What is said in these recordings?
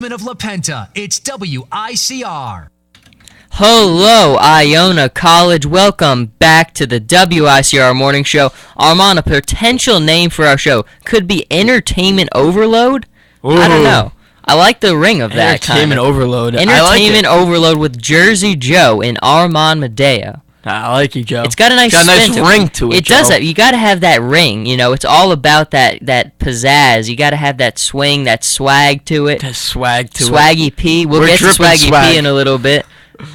of La Penta, it's WICR. Hello, Iona College. Welcome back to the WICR Morning Show. Armand, a potential name for our show could be Entertainment Overload? Ooh. I don't know. I like the ring of that kind Entertainment Overload. Entertainment Overload with Jersey Joe and Armand Medea. I like you, Joe. It's got a nice ring to it. It does that. You got to have that ring. You know, it's all about that pizzazz. You got to have that swing, that swag to it. That swag to Swaggy it. P. We'll We're get to Swaggy swag. P in a little bit.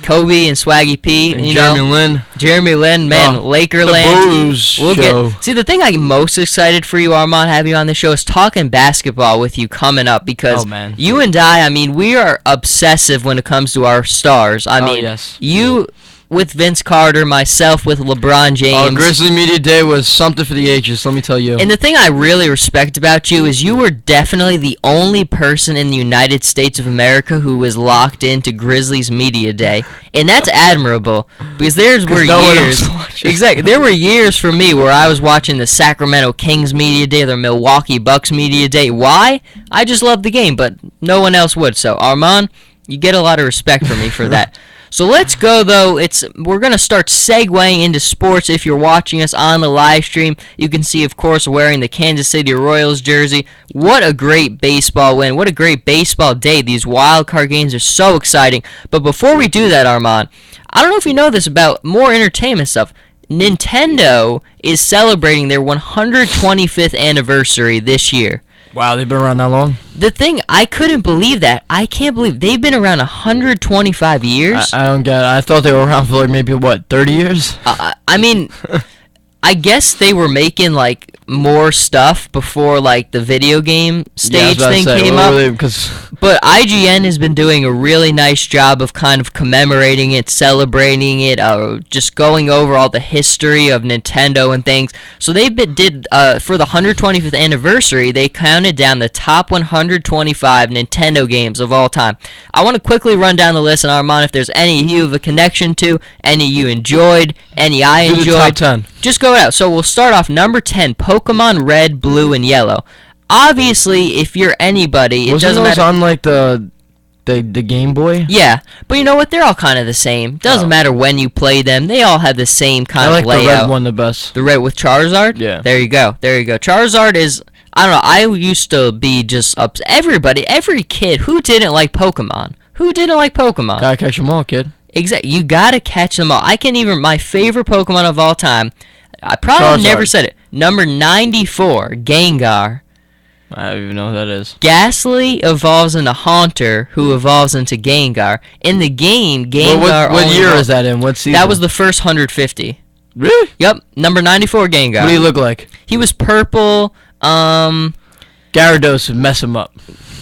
Kobe and Swaggy P. And you Jeremy know, Lin. Jeremy Lin, man, Lakerland. The Blues show. See, the thing I'm most excited for you, Armand, having you on the show is talking basketball with you coming up because you and I mean, we are obsessive when it comes to our stars. I mean, yes. You with Vince Carter, myself with LeBron James. Grizzly Media Day was something for the ages, let me tell you. And the thing I really respect about you is you were definitely the only person in the United States of America who was locked into Grizzlies Media Day. And that's admirable because there were years. Exactly. There were years for me where I was watching the Sacramento Kings Media Day or the Milwaukee Bucks Media Day. Why? I just love the game, but no one else would. So, Armand, you get a lot of respect from me for that. So let's go, though. We're going to start segueing into sports. If you're watching us on the live stream, you can see, of course, wearing the Kansas City Royals jersey. What a great baseball win. What a great baseball day. These wild card games are so exciting. But before we do that, Armand, I don't know if you know this about more entertainment stuff. Nintendo is celebrating their 125th anniversary this year. Wow, they've been around that long? The thing, I couldn't believe that. I can't believe they've been around 125 years. I don't get it. I thought they were around for like maybe, 30 years? I mean, I guess they were making like more stuff before like the video game stage thing came up. But IGN has been doing a really nice job of kind of commemorating it, celebrating it, just going over all the history of Nintendo and things. So they did for the 125th anniversary, they counted down the top 125 Nintendo games of all time. I want to quickly run down the list, and Armand, if there's any you have a connection to, any you enjoyed, any I enjoyed, the top 10. Just go out. So we'll start off number 10, Pokemon Red, Blue, and Yellow. Obviously, if you're anybody, it doesn't matter. On like the Game Boy? Yeah, but you know what? They're all kind of the same. Doesn't matter when you play them. They all have the same kind of layout. I like the red one the best. The red with Charizard? Yeah. There you go. Charizard is, I don't know, I used to be just every kid, who didn't like Pokemon? Gotta catch them all, kid. Exactly. You gotta catch them all. my favorite Pokemon of all time, I probably never said it. Number 94, Gengar. I don't even know who that is. Ghastly evolves into Haunter, who evolves into Gengar. In the game, Gengar. What year is that in? What season? That was the first 150. Really? Yep. Number 94, Gengar. What do he look like? He was purple. Gyarados would mess him up.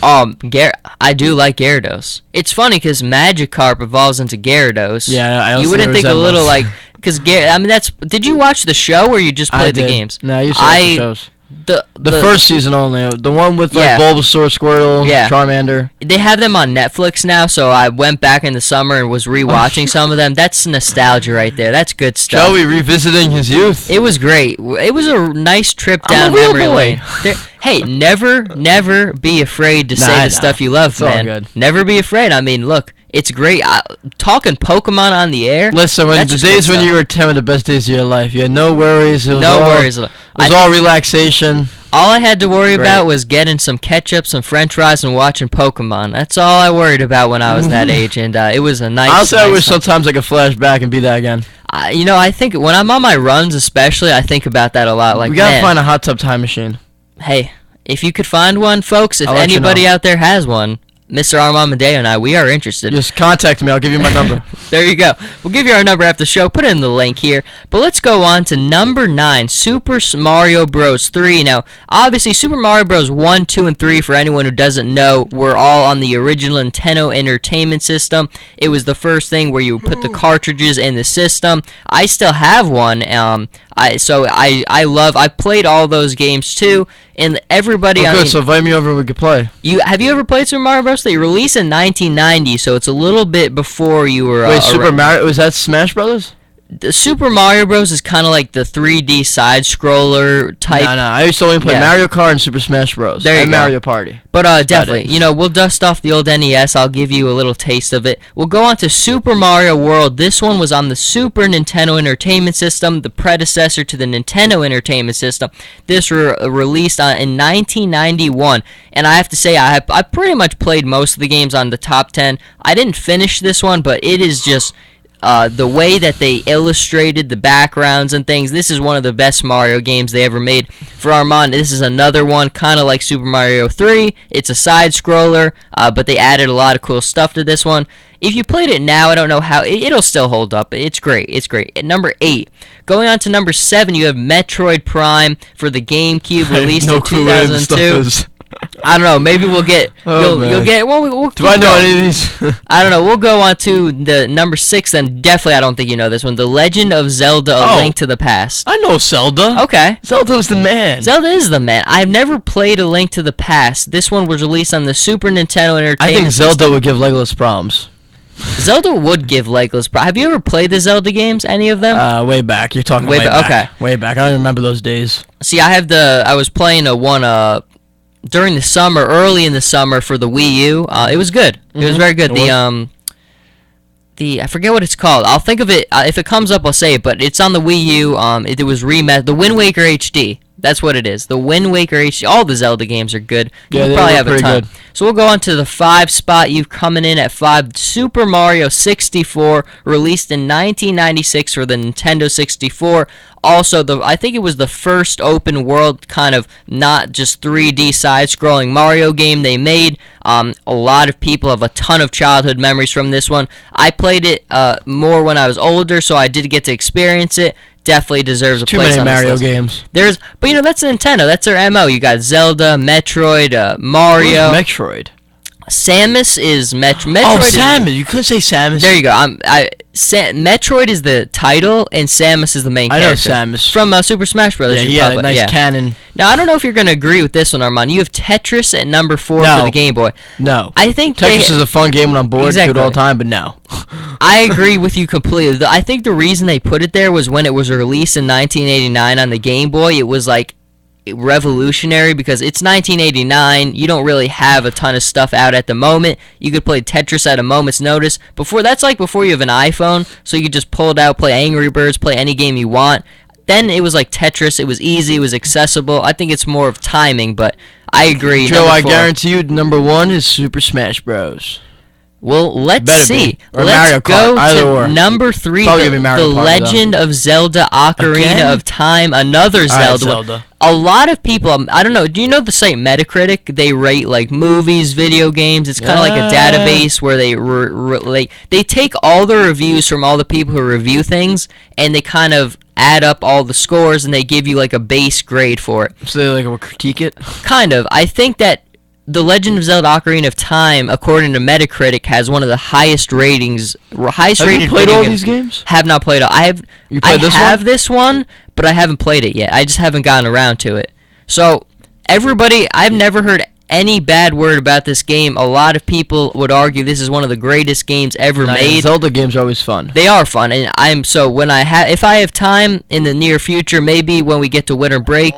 I do like Gyarados. It's funny because Magikarp evolves into Gyarados. Yeah, I also you wouldn't think a little like because Did you watch the show or you just played the games? No, I used to watch the shows. The first season only. The one with like Bulbasaur, Squirtle, Charmander. They have them on Netflix now, so I went back in the summer and was rewatching some of them. That's nostalgia right there. That's good stuff. Joey revisiting his youth. It was great. It was a nice trip down memory lane. Hey, never be afraid to say the stuff you love, it's man. All good. Never be afraid. I mean, look, it's great. Talking Pokemon on the air. Listen, the days when you were 10 were the best days of your life. You had no worries. It was all relaxation. All I had to worry about was getting some ketchup, some French fries, and watching Pokemon. That's all I worried about when I was that age, and it was a nice. Honestly, I wish sometimes I could flash back and be that again. I think when I'm on my runs, especially, I think about that a lot. Like, we gotta find a hot tub time machine. Hey, if you could find one, folks, if anybody out there has one, Mr. Armand Medea and I, we are interested. Just contact me. I'll give you my number. There you go. We'll give you our number after the show. Put it in the link here. But let's go on to number 9, Super Mario Bros. 3. Now, obviously, Super Mario Bros. 1, 2, and 3, for anyone who doesn't know, were all on the original Nintendo Entertainment System. It was the first thing where you would put the cartridges in the system. I still have one. I played all those games too, and everybody. So invite me over and we could play. Have you ever played Super Mario Bros? They released in 1990, so it's a little bit before you were. Wait, Super Mario, was that Smash Brothers? The Super Mario Bros. Is kind of like the 3D side scroller type. No, I used to only play Mario Kart and Super Smash Bros. There you and go. Mario Party. But definitely, we'll dust off the old NES. I'll give you a little taste of it. We'll go on to Super Mario World. This one was on the Super Nintendo Entertainment System, the predecessor to the Nintendo Entertainment System. This released in 1991, and I have to say I pretty much played most of the games on the top 10. I didn't finish this one, but it is just the way that they illustrated the backgrounds and things. This is one of the best Mario games they ever made. For Armand, this is another one, kind of like Super Mario 3. It's a side scroller, but they added a lot of cool stuff to this one. If you played it now, I don't know how, it'll still hold up. It's great. It's great. At number 8, going on to number 7, you have Metroid Prime for the GameCube, released in 2002. I don't know. Maybe we'll get. You'll get. Well, we'll do I know any of these? I don't know. We'll go on to the number 6. Then definitely, I don't think you know this one. The Legend of Zelda: A Link to the Past. I know Zelda. Okay. Zelda's the man. Zelda is the man. I've never played A Link to the Past. This one was released on the Super Nintendo Entertainment I think Zelda System. would give Legolas problems. Zelda would give Legolas problems. Have you ever played the Zelda games? Any of them? Way back. You're talking way back. Okay. Way back. I don't remember those days. See, I was playing one during the summer, early in the summer for the Wii U. It was good. It was very good. I forget what it's called. I'll think of it if it comes up. I'll say it. But it's on the Wii U. It was remastered. The Wind Waker HD. That's what it is. The Wind Waker HD. All the Zelda games are good. You'll probably have a ton. Good. So we'll go on to the 5 spot. You've coming in at 5. Super Mario 64, released in 1996 for the Nintendo 64. Also, I think it was the first open world kind of not just 3D side-scrolling Mario game they made. A lot of people have a ton of childhood memories from this one. I played it more when I was older, so I did get to experience it. Definitely deserves a place on this list. Too many Mario games. But that's Nintendo. That's their MO. You got Zelda, Metroid, Mario. Who's Metroid? Samus is Metroid. Oh, Samus! You couldn't say Samus. There you go. Metroid is the title, and Samus is the main character. I know Samus from Super Smash Bros. Yeah, nice cannon. Now I don't know if you're gonna agree with this one, Armand. You have Tetris at number 4 for the Game Boy. No, I think Tetris is a fun game when I'm bored. Exactly. Good all the time, but no. I agree with you completely. I think the reason they put it there was when it was released in 1989 on the Game Boy. It was like revolutionary because it's 1989. You don't really have a ton of stuff out at the moment. You could play Tetris at a moment's notice. Before you have an iPhone, so you could just pull it out, play Angry Birds, play any game you want. Then it was like Tetris. It was easy. It was accessible. I think it's more of timing, but I agree. Joe, I guarantee you, number 1 is Super Smash Bros. Well, let's see. Or let's Mario Kart, go to number 3, the Legend of Zelda: Ocarina of Time, another Zelda. A lot of people, I don't know, do you know the site Metacritic? They rate like movies, video games. It's kind of like a database where they take all the reviews from all the people who review things, and they kind of add up all the scores, and they give you like a base grade for it. So they will critique it? Kind of. I think that The Legend of Zelda: Ocarina of Time, according to Metacritic, has one of the highest ratings. Have you played all these games? Have not played all. I have this one, but I haven't played it yet. I just haven't gotten around to it. So, everybody, I've never heard any bad word about this game. A lot of people would argue this is one of the greatest games ever made. Zelda games are always fun. They are fun, and if I have time in the near future, maybe when we get to winter break,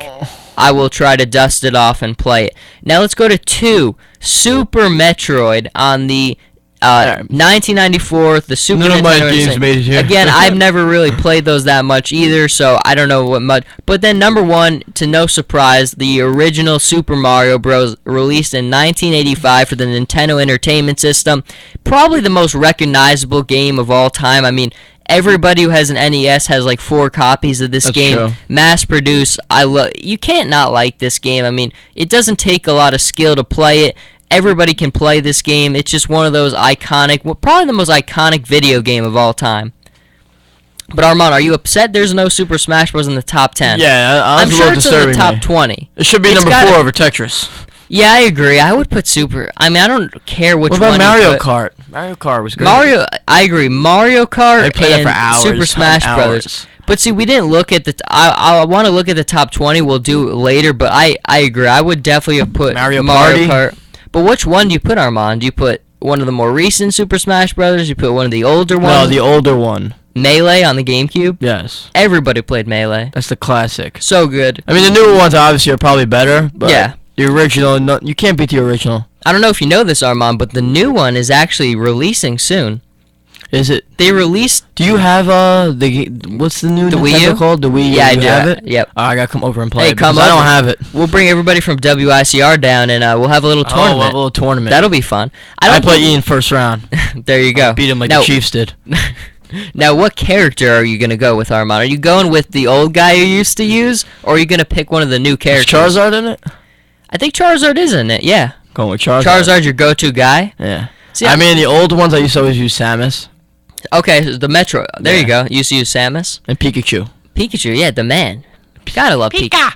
I will try to dust it off and play it. Now let's go to 2, Super Metroid on the 1994, the Super Nintendo. None of my games made it here. Again, I've never really played those that much either, so I don't know what much. But then number 1, to no surprise, the original Super Mario Bros. Released in 1985 for the Nintendo Entertainment System. Probably the most recognizable game of all time. I mean, everybody who has an NES has like 4 copies of this game. True. Mass produced. You can't not like this game. I mean, it doesn't take a lot of skill to play it. Everybody can play this game. It's just one of those iconic, probably the most iconic video game of all time. But Armand, are you upset there's no Super Smash Bros. In the top 10? Yeah, I'm sure it's in the top 20. It should be number 4 over Tetris. Yeah, I agree. I would put Super. I mean, I don't care which one. What about Mario Kart? Mario Kart was great. I agree. Mario Kart and for hours, Super Smash Bros. But see, we didn't look at the. I want to look at the top 20. We'll do it later. But I agree. I would definitely have put Mario Kart. But which one do you put, Armand? Do you put one of the more recent Super Smash Bros.? You put one of the older ones? No, the older one. Melee on the GameCube. Yes. Everybody played Melee. That's the classic. So good. I mean, the newer ones obviously are probably better, but Yeah. the original, no, you can't beat the original. I don't know if you know this, Armand, but the new one is actually releasing soon. Is it? They released. Do you have what's the new The Wii Nintendo U? called? The Wii U. Yeah, I You do. have it? Yep. Oh, I gotta come over and play Hey, it come because I don't over. have it. We'll bring everybody from WICR down, and we'll have a little Oh, we'll tournament. have a little tournament. That'll be fun. I don't play think- Ian first round. There you go. Beat him like now, the Chiefs did. Now, what character are you gonna go with, Armand? Are you going with the old guy you used to use, or are you gonna pick one of the new Is characters? Charizard in it? I think Charizard is in it. Yeah. Going with Charizard. Charizard's your go-to guy. Yeah. See, I mean, the old ones I used to always use Samus Okay, so the Metro. There you Yeah. go. You used to use Samus. and Pikachu. Pikachu, yeah, the man. Gotta love Pika.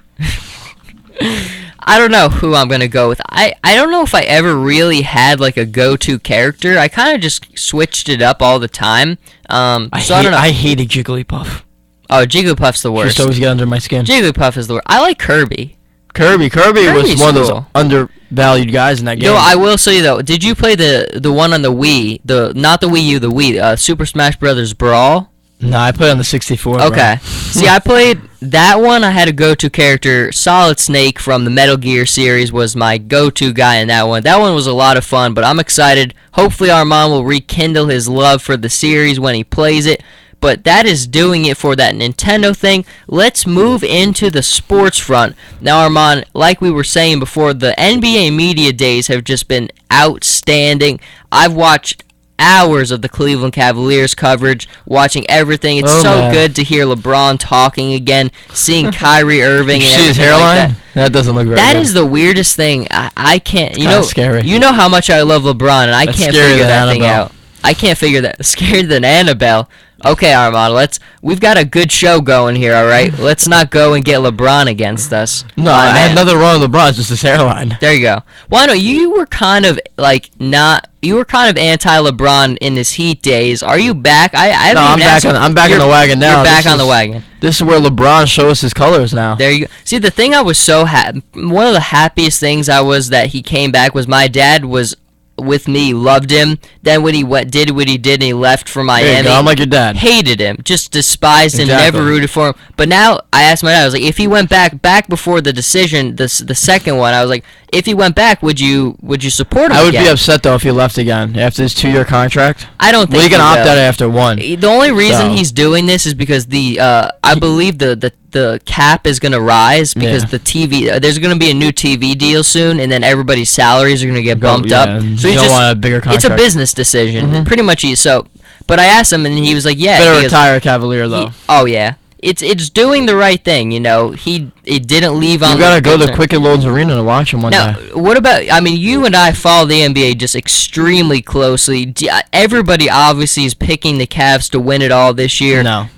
I don't know who I'm gonna go with. I don't know if I ever really had like a go-to character. I kind of just switched it up all the time. I don't know. I hated Jigglypuff. Oh, Jigglypuff's the She worst. used to always get under my skin. Jigglypuff is the worst. I like Kirby. Kirby Kirby's was one of those cool. undervalued guys in that game. No, I will say though. Did you play the one on the Wii? Not the Wii U, the Wii. Super Smash Brothers Brawl. No, I played on the 64. Okay. See, I played that one. I had a go-to character. Solid Snake from the Metal Gear series was my go-to guy in that one. That one was a lot of fun, but I'm excited. Hopefully Armand will rekindle his love for the series when he plays it. But that is doing it for that Nintendo thing. Let's move into the sports front. Now, Armand, like we were saying before, the NBA Media Days have just been outstanding. I've watched hours of the Cleveland Cavaliers coverage, watching everything. It's Oh, so man. good to hear LeBron talking again, seeing Kyrie Irving Did and you see his everything like hairline? That doesn't look very that good. is the weirdest thing. I can't. You kinda know, scary. You know how much I love LeBron, and I That's can't scarier figure than that thing Annabelle. out. I can't figure that. Scarier than Annabelle. Okay, Armand. We've got a good show going here. All right. Let's not go and get LeBron against us. No, My I had man. nothing wrong with LeBron. It's just his hairline. There you go. Well, I know you were kind of like not. You were kind of anti-LeBron in his Heat days. Are you back? I haven't No, even asked you. I'm back on the wagon now. You're back This on the is- wagon. This is where LeBron shows his colors now. There you go. See, the thing I was so one of the happiest things I was that he came back was my dad was with me, loved him. Then when he did what he did and he left for There you Miami, go. I'm like your dad. hated him, just despised him, Exactly. never rooted for him. But now I asked my dad, I was like, if he went back before the decision, the second one, I was like, if he went back, would you support him I would again? be upset though if he left again after his 2-year contract. I don't think Well, you can he opt will. out after one. The only reason So- he's doing this is because I believe the cap is gonna rise because Yeah. the TV there's gonna be a new TV deal soon, and then everybody's salaries are gonna get bumped up. and So you he's don't just want a bigger contract. it's a business decision, pretty much. So, but I asked him, and he was like, "Yeah." Better because retire a Cavalier though. oh yeah, it's doing the right thing. You know, it didn't leave on. You gotta the go to good Quicken Loans Arena to watch him one now, day. what about? I mean, you and I follow the NBA just extremely closely. Everybody obviously is picking the Cavs to win it all this year. No.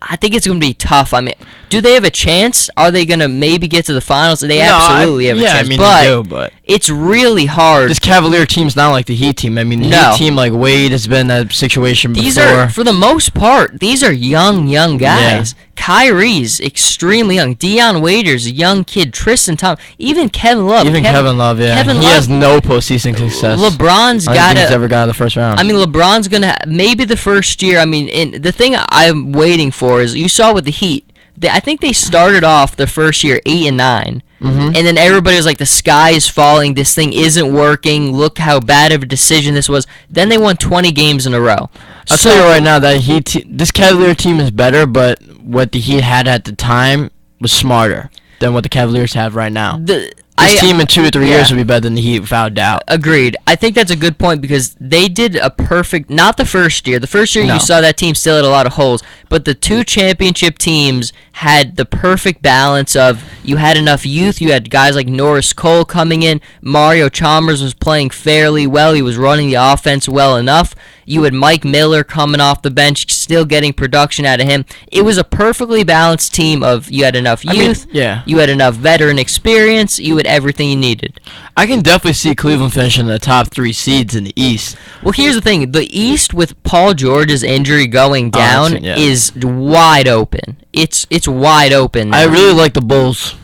I think it's going to be tough. I mean, do they have a chance? Are they going to maybe get to the finals? They absolutely have a chance. I mean, but they do, but it's really hard. this Cavalier team's not like the Heat team. I mean, the No. Heat team, like Wade, has been in that situation These before. are, for the most part, these are young guys. Kyrie's extremely young. Deion Waiters, a young kid. Tristan Thompson, even Kevin Love. Even Kevin Love, yeah. Kevin he Love- has no postseason success. LeBron's I don't got think he's to. ever got out of the first round. I mean, LeBron's gonna maybe the first year. I mean, the thing I'm waiting for is you saw with the Heat. I think they started off the first year 8-9, and then everybody was like, "The sky is falling. This thing isn't working. Look how bad of a decision this was." Then they won 20 games in a row. I'll tell you right now that this Cavalier team is better, but what the Heat had at the time was smarter than what the Cavaliers have right now. This team in 2 or 3 years yeah. will be better than the Heat without doubt. Agreed. I think that's a good point because they did a perfect, not the first year. The first year No. you saw that team still had a lot of holes, but the two championship teams had the perfect balance of you had enough youth. You had guys like Norris Cole coming in. Mario Chalmers was playing fairly well. He was running the offense well enough. You had Mike Miller coming off the bench, still getting production out of him. It was a perfectly balanced team of you had enough youth, yeah. you had enough veteran experience, you had everything you needed. I can definitely see Cleveland finishing the top 3 seeds in the East. Well, here's the thing. The East, with Paul George's injury going down, yeah. is wide open. It's wide open now. I really like the Bulls.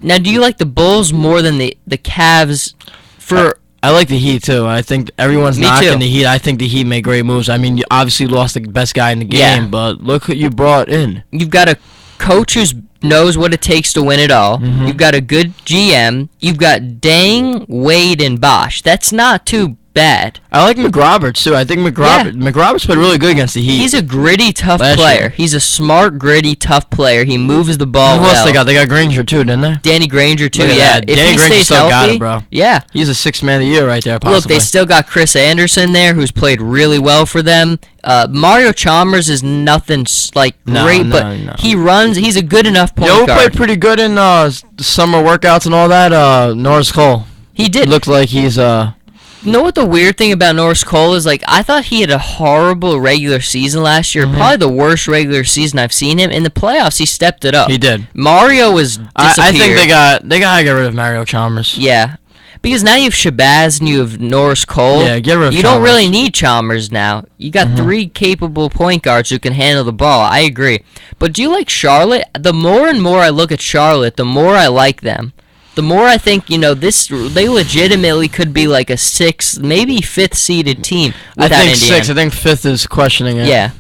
Now, do you like the Bulls more than the Cavs? I like the Heat too. I think everyone's Me knocking too. the Heat. I think the Heat made great moves. I mean, you obviously lost the best guy in the game, Yeah. but look who you brought in. You've got a coach who knows what it takes to win it all. Mhm. You've got a good GM. You've got Dang, Wade, and Bosch. That's not too bad. I like McRoberts too. I think McRoberts played really good against the Heat. He's a gritty, tough Last player. year. He's a smart, gritty, tough player. He moves the ball Who else well. they got? They got Granger too, didn't they? Danny Granger too. Look at Yeah, that. if Danny he Granger stays still got healthy, it, bro. yeah. He's a sixth man of the year right there, possibly. Look, they still got Chris Anderson there, who's played really well for them. Mario Chalmers is nothing No, great, no, but no. he runs. He's a good enough point You know who guard. played pretty good in the summer workouts and all that? Norris Cole. He did. It looked like he's You know what the weird thing about Norris Cole is? Like, I thought he had a horrible regular season last year. Mhm. Probably the worst regular season I've seen him. In the playoffs, he stepped it up. he did. Mario was disappeared. I think they gotta get rid of Mario Chalmers. Yeah. Because now you have Shabazz and you have Norris Cole. Yeah, get rid of You Chalmers. don't really need Chalmers now. You got Mhm. 3 capable point guards who can handle the ball. I agree. But do you like Charlotte? The more and more I look at Charlotte, the more I like them. The more I think, they legitimately could be like a 6th, maybe 5th seeded team I without think Indiana. 6. I think 5th is questioning it. Yeah.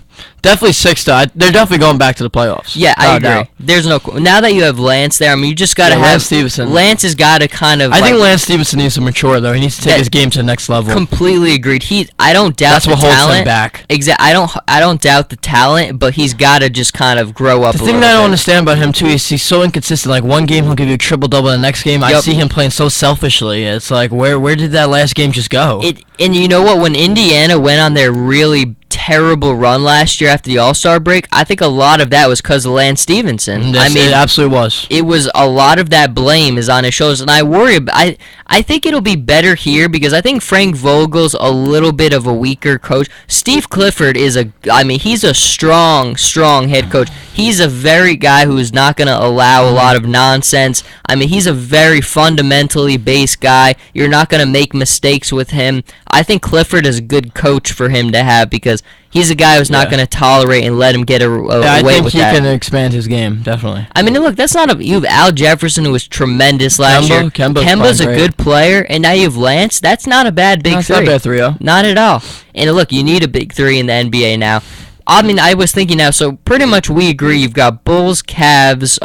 Definitely 6 though. They're definitely going back to the playoffs. Yeah, I No agree. doubt. There's no now that you have Lance there. I mean, you just got to Yeah, have Lance Stevenson. Lance has got to kind of. I think Lance Stevenson needs to mature though. He needs to take That- his game to the next level. completely agreed. I don't doubt That's the what holds talent. him back. Exactly. I don't doubt the talent, but he's got to just kind of grow up. The a thing little that I don't bit. understand about him too is he's so inconsistent. Like one game he'll give you a triple double, the next game I Yup. see him playing so selfishly. It's like where did that last game just go? And you know what? When Indiana went on their really terrible run last year after the All-Star break, I think a lot of that was because of Lance Stevenson. I mean, it absolutely was. it was a lot of that blame is on his shoulders, and I worry. I think it'll be better here because I think Frank Vogel's a little bit of a weaker coach. Steve Clifford he's a strong head coach. He's a very guy who is not going to allow a lot of nonsense. I mean, he's a very fundamentally based guy. You're not going to make mistakes with him. I think Clifford is a good coach for him to have because he's a guy who's not Yeah. going to tolerate and let him get Yeah, I away think with he that. can expand his game definitely. I mean, look, that's not you have Al Jefferson, who was tremendous last year. Kemba's Kemba's a playing good player, and now you have Lance. That's not a bad big That's three. not bad 3-0. Not at all. And look, you need a big 3 in the NBA now. I mean, I was thinking now, so pretty much we agree. You've got Bulls, Cavs,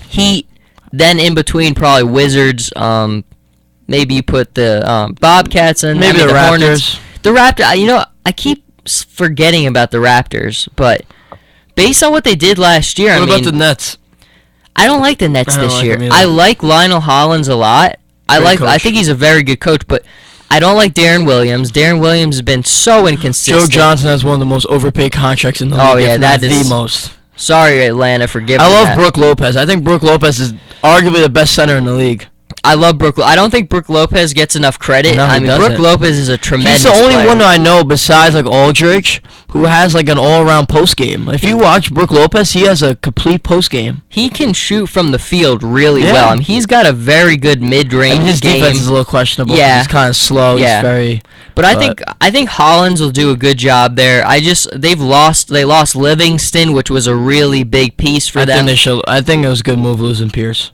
Heat, then in between probably Wizards. Maybe you put the Bobcats and Maybe the Raptors. Hornets. The Raptors. I keep forgetting about the Raptors, but based on what they did last year, What I about mean, the Nets? I don't like the Nets I don't this like year. them either. I like Lionel Hollins a lot. I Great coach. think he's a very good coach, but I don't like Darren Williams. Darren Williams has been so inconsistent. Joe Johnson has one of the most overpaid contracts in the Oh, league. yeah, if not that is- the most. Sorry, Atlanta, for giving I love that. Brook Lopez. I think Brook Lopez is arguably the best center in the league. I love Brook. I don't think Brook Lopez gets enough credit. No, he I mean, Brook doesn't. Lopez is a tremendous He's the only player. one I know besides like Aldridge who has like an all-around post game. If you watch Brook Lopez, he has a complete post game. He can shoot from the field really Yeah. well. I mean, he's got a very good mid-range And his game. defense is a little questionable. Yeah. He's kind of slow. Yeah. He's very. But I think Hollins will do a good job there. They lost Livingston, which was a really big piece for I them. think they should. I think it was a good move losing Pierce.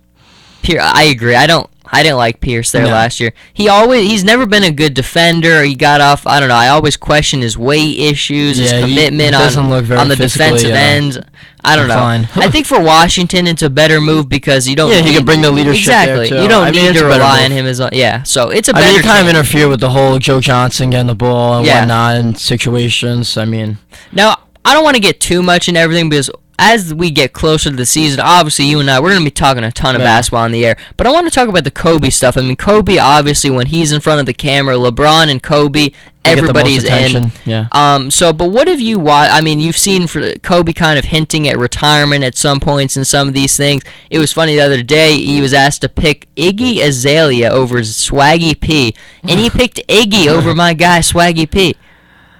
I agree. I didn't like Pierce there No. last year. He's never been a good defender. He got off. I don't know. I always question his weight issues, his Yeah, he commitment doesn't look very on the physically, defensive end. I don't know. fine. I think for Washington, it's a better move because you don't. Yeah, he need- can bring the leadership there, Exactly. too. You don't I mean, need it's to a better rely move. on him as. Yeah. So it's a I better. mean, he kind of team. interfered with the whole Joe Johnson getting the ball and Yeah. whatnot in situations. I mean, Now, I don't want to get too much in everything because as we get closer to the season, obviously you and I, we're going to be talking a ton of Yeah. basketball on the air. But I want to talk about the Kobe stuff. I mean, Kobe, obviously, when he's in front of the camera, LeBron and Kobe, they get the most everybody's in. attention. Yeah. But what have you watched? I mean, you've seen Kobe kind of hinting at retirement at some points in some of these things. It was funny the other day, he was asked to pick Iggy Azalea over Swaggy P, and he picked Iggy over my guy, Swaggy P.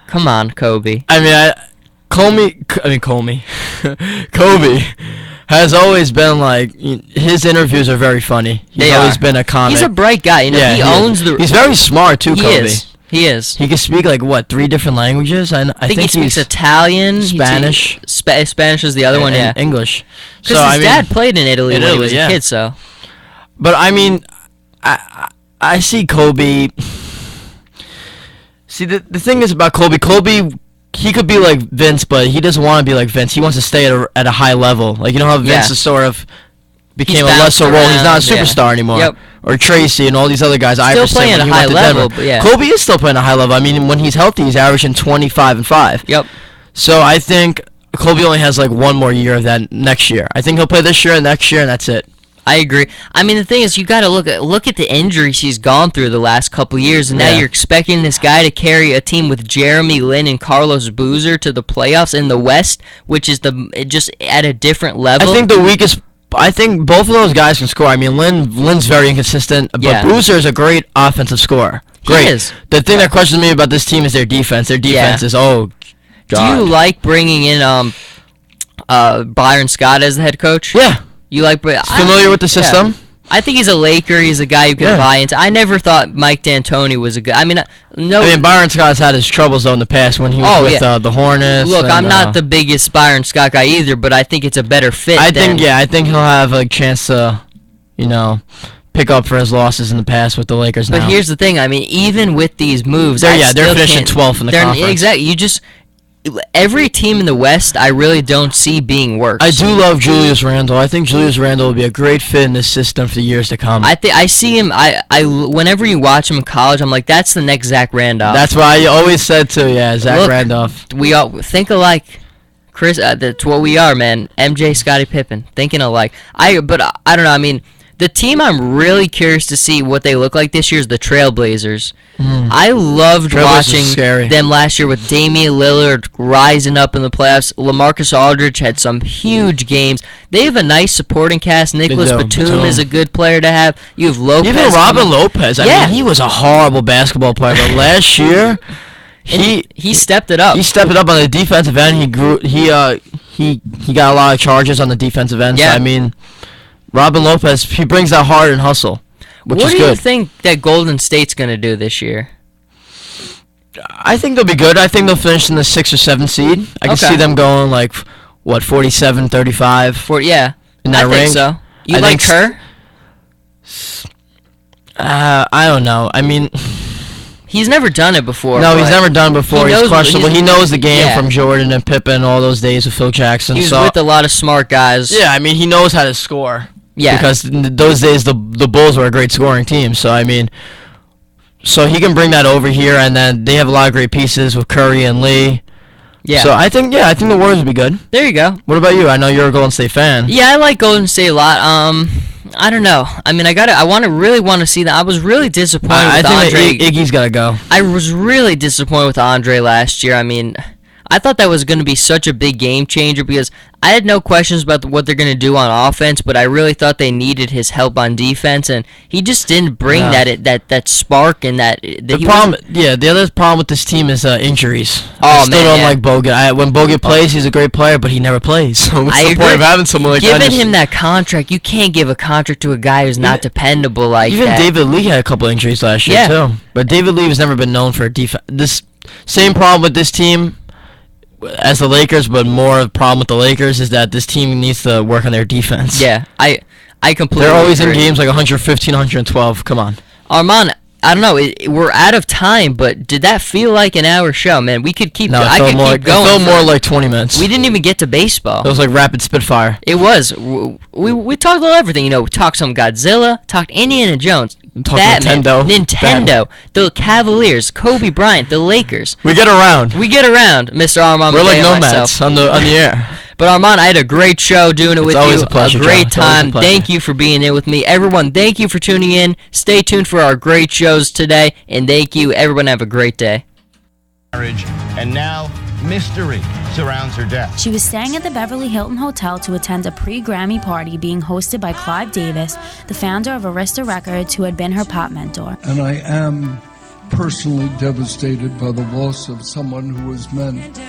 Come on, Kobe. I mean, Kobe has always been like his interviews are very funny. He's They always are. been a comic. He's a bright guy. Yeah, He owns the. He's very smart too, He Kobe. is. He is. He can speak like what 3 different languages. I I think he speaks he's Italian, Spanish. Spanish is the other one, and yeah. English. Because So his I mean, dad played in Italy in when he Italy, was yeah. a kid, so. But I mean, I I see Kobe. See, the thing is about Kobe, he could be like Vince, but he doesn't want to be like Vince. He wants to stay at a high level. Like, you know how Vince is sort of became a lesser role. He's not a superstar anymore. Yep. Or Tracy and all these other guys. Still playing at a high level, but yeah. Kobe is still playing at a high level. I mean, when he's healthy, he's averaging 25 and 5. Yep. So I think Kobe only has like one more year of that next year. I think he'll play this year and next year, and that's it. I agree. I mean, the thing is, you got to look at the injuries he's gone through the last couple years, and now you're expecting this guy to carry a team with Jeremy Lin and Carlos Boozer to the playoffs in the West, which is just at a different level. I think both of those guys can score. I mean, Lin's very inconsistent, but Boozer is a great offensive scorer. Great. He is. The thing that questions me about this team is their defense. Their defense is, oh, God. Do you like bringing in Byron Scott as the head coach? Yeah. You like familiar with the system? Yeah. I think he's a Laker. He's a guy you can buy into. I never thought Mike D'Antoni was a good. I mean, Byron Scott's had his troubles though in the past when he was with the Hornets. Look, I'm not the biggest Byron Scott guy either, but I think it's a better fit. I think he'll have a chance to, pick up for his losses in the past with the Lakers now. But here's the thing. I mean, even with these moves, they're finishing 12th in the conference. Exactly. Every team in the West, I really don't see being worse. I do love Julius Randle. I think Julius Randle will be a great fit in this system for the years to come. I see him. Whenever you watch him in college, I'm like, that's the next Zach Randolph. That's what I always said too. Yeah, Zach Randolph. We all think alike, Chris. That's what we are, man. MJ, Scottie Pippen, thinking alike. But I don't know. I mean, the team I'm really curious to see what they look like this year is the Trailblazers. I loved watching them last year with Damian Lillard rising up in the playoffs. LaMarcus Aldridge had some huge games. They have a nice supporting cast. Nicholas Batum is a good player to have. You have Lopez. Even Robin Lopez. I mean, he was a horrible basketball player, but last year he stepped it up. He stepped it up on the defensive end. He grew. He got a lot of charges on the defensive end. Yeah. So, I mean, Robin Lopez, he brings that heart and hustle, which is good. What do you think that Golden State's going to do this year? I think they'll be good. I think they'll finish in the 6 or 7 seed. I can see them going 47, 35. In that range. I think so. You like Kerr? I don't know. I mean, he's never done it before. No, he's never done it before. He's questionable. He knows the game from Jordan and Pippen, all those days with Phil Jackson. He's with a lot of smart guys. Yeah, I mean, he knows how to score. Yeah. Because in those days, the Bulls were a great scoring team. So, I mean, he can bring that over here, and then they have a lot of great pieces with Curry and Lee. Yeah. So, I think the Warriors will be good. There you go. What about you? I know you're a Golden State fan. Yeah, I like Golden State a lot. I don't know. I mean, I really want to see that. I was really disappointed with Andre. I think Iggy's got to go. I was really disappointed with Andre last year. I mean, I thought that was going to be such a big game changer because I had no questions about what they're going to do on offense, but I really thought they needed his help on defense, and he just didn't bring that spark and that. The other problem with this team is injuries. I still don't like Bogut. When Bogut plays, he's a great player, but he never plays. So what's the point of having someone like that? Giving him that contract, you can't give a contract to a guy who's not dependable like that. Even David Lee had a couple injuries last year too, but David Lee has never been known for defense. This same problem with this team as the Lakers, but more of a problem with the Lakers is that this team needs to work on their defense. Yeah, I completely They're always agree. in games like 115, 112. Come on. Armand, I don't know. We're out of time, but did that feel like an hour show, man? We could keep. I could keep going. It felt more like 20 minutes. We didn't even get to baseball. It was like rapid spitfire. It was. We talked about everything. We talked some Godzilla. Talked Indiana Jones. Batman, Nintendo, the Cavaliers, Kobe Bryant, the Lakers. We get around, Mr. Armand. We're like nomads on the air. But Armand, I had a great show doing it with you. Always a pleasure, a great time. Thank you for being in with me. Everyone, thank you for tuning in. Stay tuned for our great shows today. And thank you. Everyone have a great day. And now, mystery surrounds her death. She was staying at the Beverly Hilton Hotel to attend a pre-Grammy party being hosted by Clive Davis, the founder of Arista Records, who had been her pop mentor. And I am personally devastated by the loss of someone who was meant